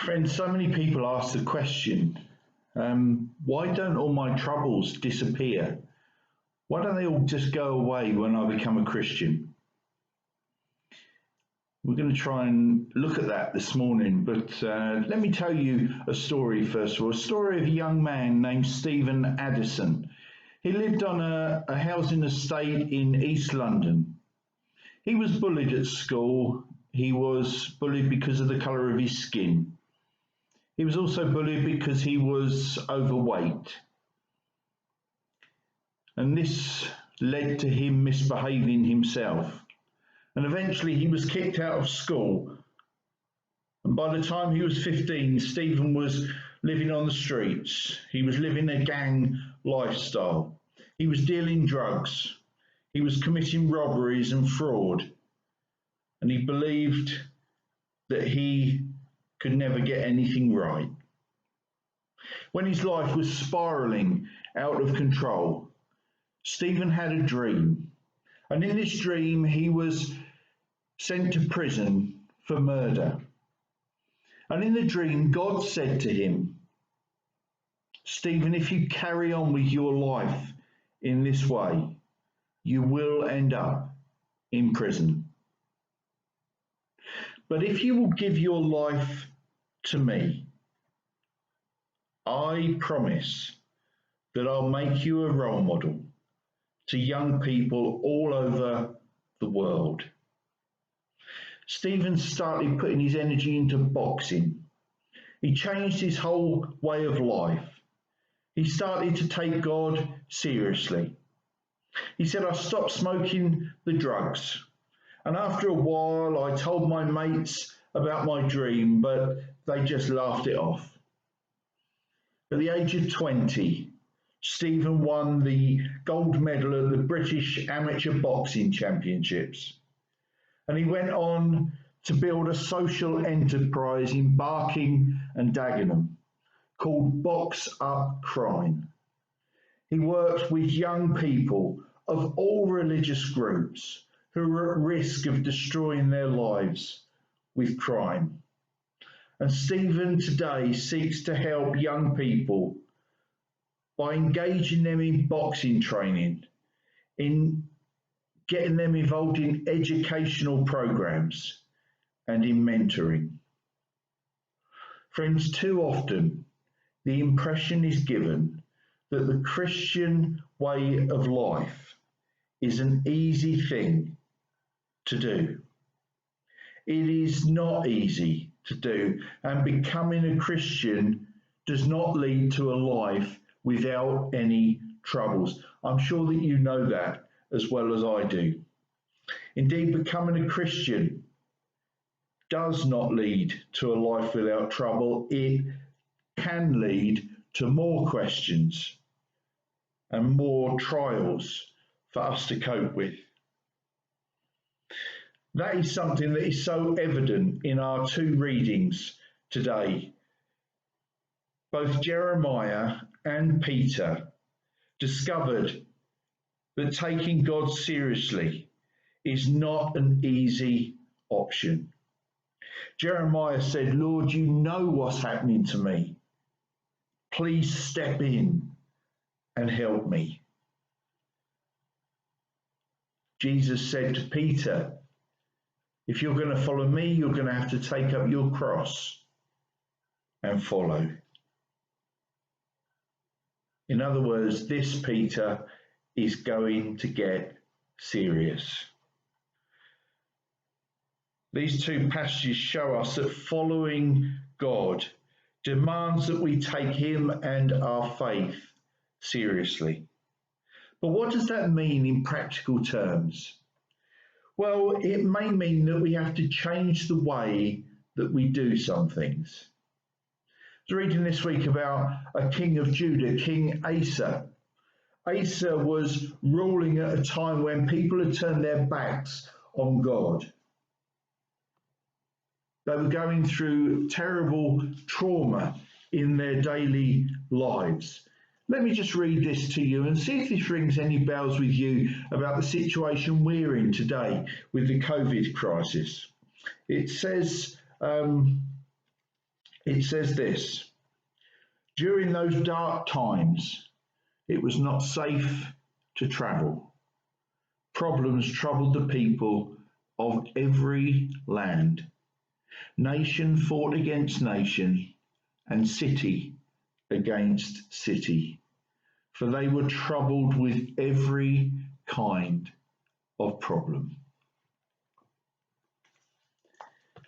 Friends, so many people ask the question, why don't all my troubles disappear? Why don't they all just go away when I become a Christian? We're going to try and look at that this morning, but let me tell you a story first of all, a story of a young man named Stephen Addison. He lived on a housing estate in East London. He was bullied at school. He was bullied because of the colour of his skin. He was also bullied because he was overweight. And this led to him misbehaving himself. And eventually he was kicked out of school. And by the time he was 15, Stephen was living on the streets. He was living a gang lifestyle. He was dealing drugs. He was committing robberies and fraud. And he believed that he could never get anything right. When his life was spiraling out of control, Stephen had a dream. And in this dream, he was sent to prison for murder. And in the dream, God said to him, Stephen, if you carry on with your life in this way, you will end up in prison. But if you will give your life to me, I promise that I'll make you a role model to young people all over the world. Stephen started putting his energy into boxing. He changed his whole way of life. He started to take God seriously. He said, I stopped smoking the drugs. And after a while, I told my mates about my dream, but they just laughed it off. At the age of 20, Stephen won the gold medal at the British Amateur Boxing Championships. And he went on to build a social enterprise in Barking and Dagenham called Box Up Crime. He worked with young people of all religious groups who are at risk of destroying their lives with crime. And Stephen today seeks to help young people by engaging them in boxing training, in getting them involved in educational programs and in mentoring. Friends, too often the impression is given that the Christian way of life is an easy thing to do. It is not easy to do, and becoming a Christian does not lead to a life without any troubles. I'm sure that you know that as well as I do. Indeed, becoming a Christian does not lead to a life without trouble. It can lead to more questions and more trials for us to cope with. That is something that is so evident in our two readings today. Both Jeremiah and Peter discovered that taking God seriously is not an easy option. Jeremiah said, Lord, you know what's happening to me. Please step in and help me. Jesus said to Peter, if you're going to follow me, you're going to have to take up your cross and follow. In other words, this Peter is going to get serious. These two passages show us that following God demands that we take him and our faith seriously. But what does that mean in practical terms? Well, it may mean that we have to change the way that we do some things. I was reading this week about a king of Judah, King Asa. Asa was ruling at a time when people had turned their backs on God. They were going through terrible trauma in their daily lives. Let me just read this to you and see if this rings any bells with you about the situation we're in today with the COVID crisis. It says, It says this: during those dark times, it was not safe to travel. Problems troubled the people of every land. Nation fought against nation, and city against city, for they were troubled with every kind of problem.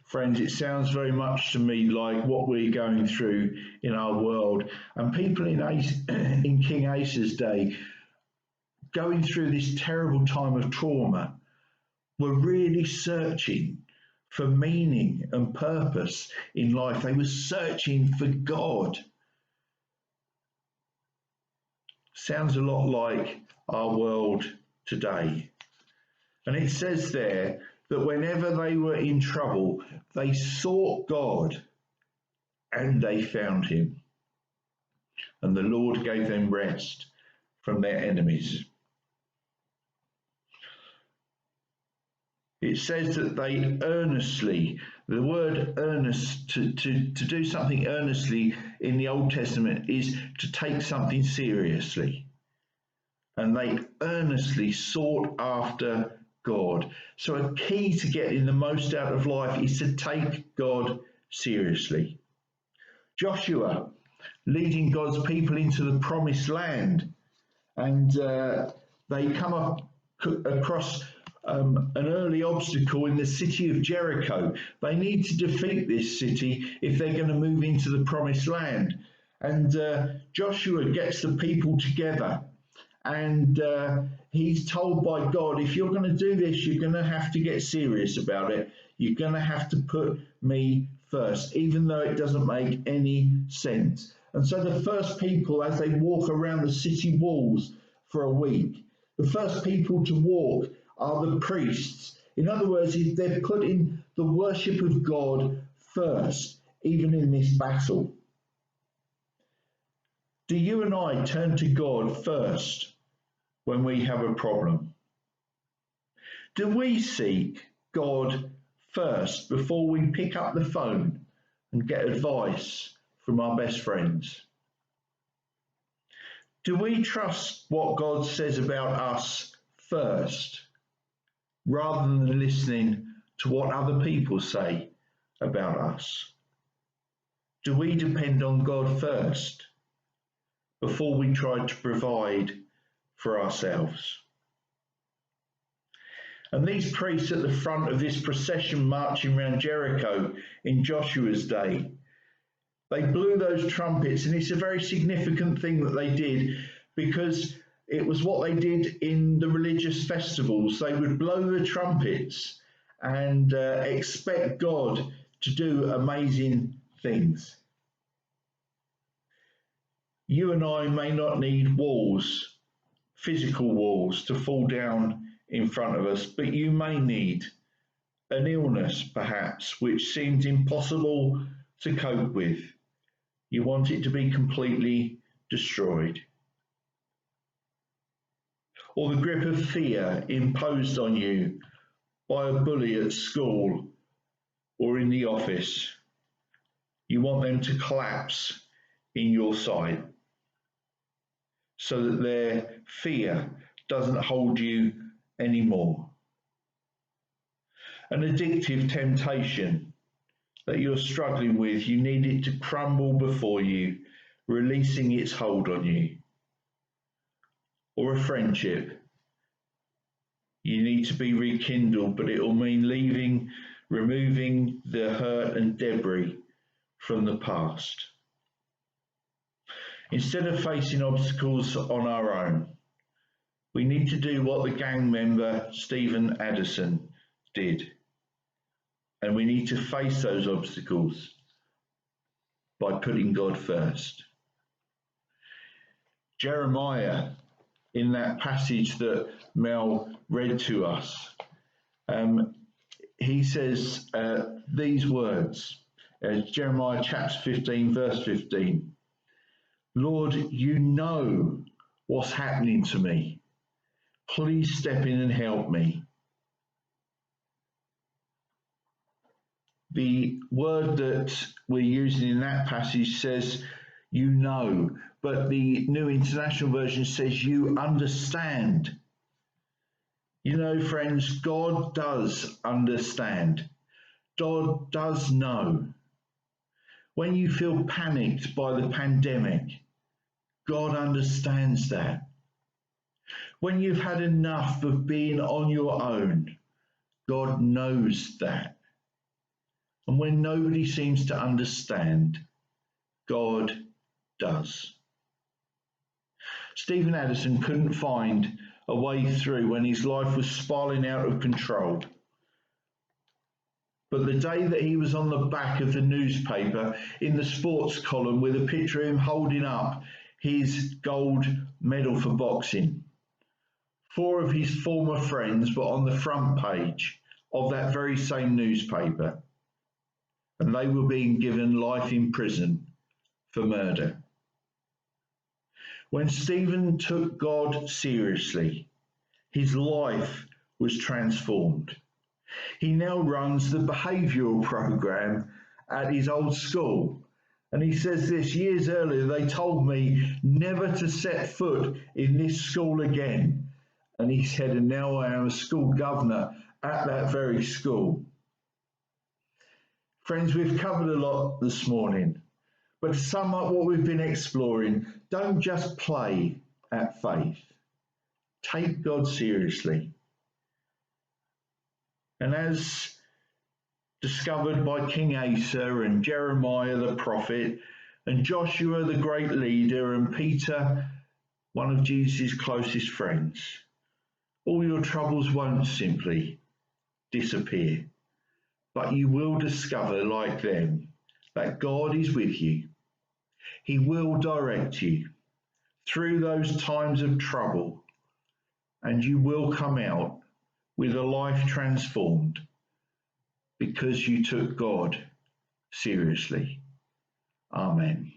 Friends, it sounds very much to me like what we're going through in our world. And people in King Asa's day, going through this terrible time of trauma, were really searching for meaning and purpose in life. They were searching for God. Sounds a lot like our world today. And it says there that whenever they were in trouble, they sought God and they found him. And the Lord gave them rest from their enemies. It says that they earnestly, the word earnest, to do something earnestly in the Old Testament is to take something seriously. And they earnestly sought after God. So a key to getting the most out of life is to take God seriously. Joshua leading God's people into the promised land, and they come up across an early obstacle in the city of Jericho. They need to defeat this city if they're going to move into the promised land. And Joshua gets the people together, and he's told by God, if you're going to do this, you're going to have to get serious about it. You're going to have to put me first, even though it doesn't make any sense. And so the first people, as they walk around the city walls for a week, the first people to walk are the priests. In other words, they're putting the worship of God first, even in this battle. Do you and I turn to God first when we have a problem? Do we seek God first before we pick up the phone and get advice from our best friends? Do we trust what God says about us first, rather than listening to what other people say about us? Do we depend on God first before we try to provide for ourselves? And these priests at the front of this procession marching around Jericho in Joshua's day, they blew those trumpets, and it's a very significant thing that they did, because it was what they did in the religious festivals. They would blow the trumpets and expect God to do amazing things. You and I may not need walls, physical walls, to fall down in front of us, but you may need an illness, perhaps, which seems impossible to cope with. You want it to be completely destroyed. Or the grip of fear imposed on you by a bully at school or in the office. You want them to collapse in your sight so that their fear doesn't hold you anymore. An addictive temptation that you're struggling with, you need it to crumble before you, releasing its hold on you. Or a friendship, you need to be rekindled, but it will mean removing the hurt and debris from the past. Instead of facing obstacles on our own, we need to do what the gang member Stephen Addison did. And we need to face those obstacles by putting God first. Jeremiah, in that passage that Mel read to us, he says these words, Jeremiah chapter 15, verse 15. Lord, you know what's happening to me. Please step in and help me. The word that we're using in that passage says, you know, but the New International Version says, you understand. You know, friends, God does understand. God does know. When you feel panicked by the pandemic, God understands that. When you've had enough of being on your own, God knows that. And when nobody seems to understand, God does. Stephen Addison couldn't find a way through when his life was spiraling out of control. But the day that he was on the back of the newspaper in the sports column with a picture of him holding up his gold medal for boxing, 4 of his former friends were on the front page of that very same newspaper, and they were being given life in prison for murder. When Stephen took God seriously, his life was transformed. He now runs the behavioural program at his old school. And he says this, years earlier, they told me never to set foot in this school again. And he said, and now I am a school governor at that very school. Friends, we've covered a lot this morning. But to sum up what we've been exploring, don't just play at faith. Take God seriously. And as discovered by King Asa and Jeremiah the prophet and Joshua the great leader and Peter, one of Jesus' closest friends, all your troubles won't simply disappear, but you will discover, like them, that God is with you. He will direct you through those times of trouble, and you will come out with a life transformed because you took God seriously. Amen.